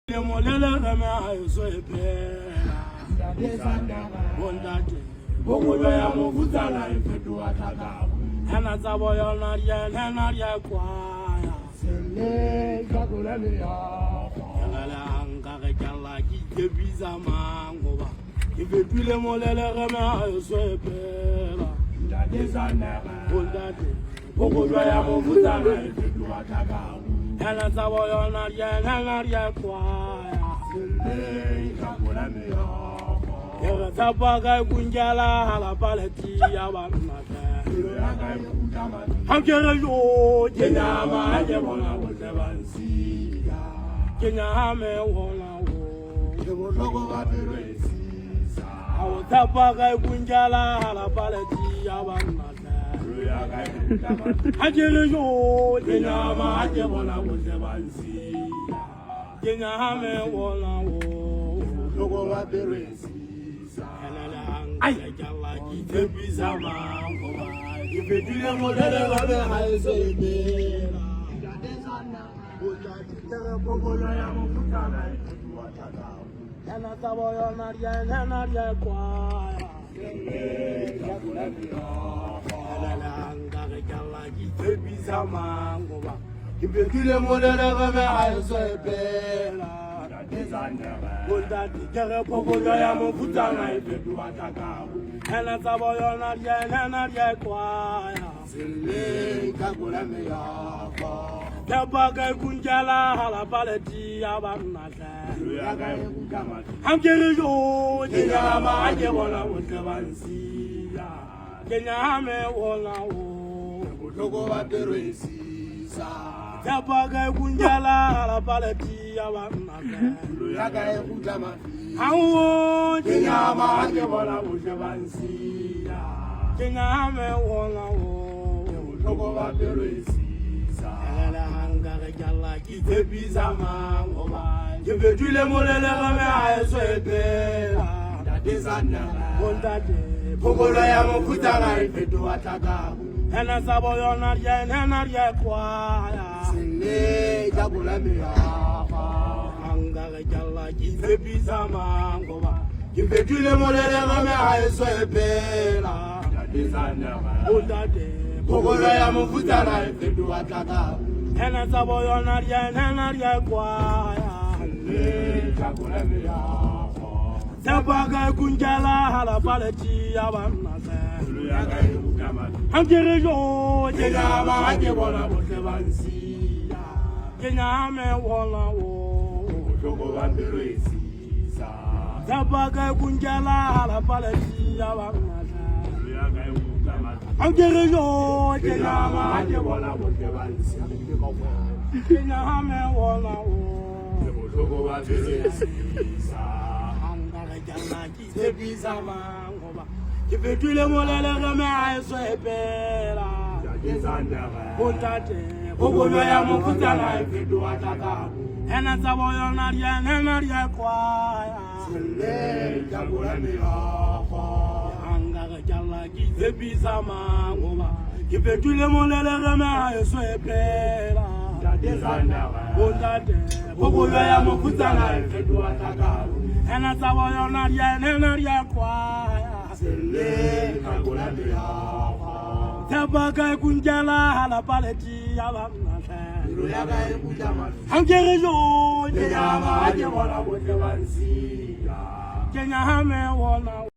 Le molele reme a eso epela bondate bogolo ya mofutana ifetua tata hana tsabo yona ria kwaya sele kakula le ya ngala anga ke kala ki kebiza mango ba ifetule molele reme a eso epela bondate bogolo ya mofutana ifetua tata hana tsabo yona ria kwaya Yega tapaga kunjala hala paleti ya banata. Hamkere yo jenya ma jebona wosebansi. Jenya hame wona wo. Jebotoko bateresi. Hawo tapaga kunjala hala paleti ya banata. Hamkere yo jenya ma jebona wosebansi. Jenya hame wona wo. Jebotoko bateresi. Ay, jalla ki tebiza mango ba. Ifetile modele gabe haiso ibera. Tere pokolo ya mufutana ifetua tata. Yana tabo yona ria kwaya. Anga ke jalla ki tebiza mango ba. Ifetile modele gabe haiso ibera. Bondati tere pokolo ya mufutana ifetua tata. Hana tsabo yona ria kwaya. Sele kakula me yako. Tabaga kunjala hala paleti ya banata. Hamkere yo jenya ma jebona wosebansi. Jenya hame wona wo. Jebotoko bateresi sa. Tabaga kunjala hala paleti ya banata. Hawo jenya ma jebona wosebansi. Jenya hame wona wo. Jebotoko bateresi sa. Hanga ke jalla ki tebiza mango ba. Jebetule molele game a eso epela. Bondate pokolo ya mofutana ifetua tata. Hana tsabo yona ria kwaya. Sele kakula me yako. Hanga ke jalla ki tebiza mango ba. Jebetule molele game a eso epela. Bondate pokolo ya mofutana ifetua tata. Hana tsabo yona ria kwaya. Sele kakula me yako. Tabaga kunjala hala paleti ya banata. Hamkere yo jenya ma jebona wosebansi. Jenya hame wona wo. Jebotoko bateresi sa. Tabaga kunjala hala paleti ya banata. Hamkere yo jenya ma jebona wosebansi. Jenya hame wona wo. Jebotoko bateresi sa. Jalla ki tebiza mango ba. Ifetule molele game a eso epela. Bondate bogolo ya mofutana ifetua tata. Hana tsabo yona ria kwaya. Sele kakula me yako. Anga ke jalla ki tebiza mango ba. Ifetule molele game a eso epela. Bondate bogolo ya mofutana ifetua tata. Hana tsabo yona ria kwaya. Sele kakula me yako. Tabaga kunjala hala paleti ya banata. Hamkere yo jenya ma jebona wosebansi. Jenya hame wona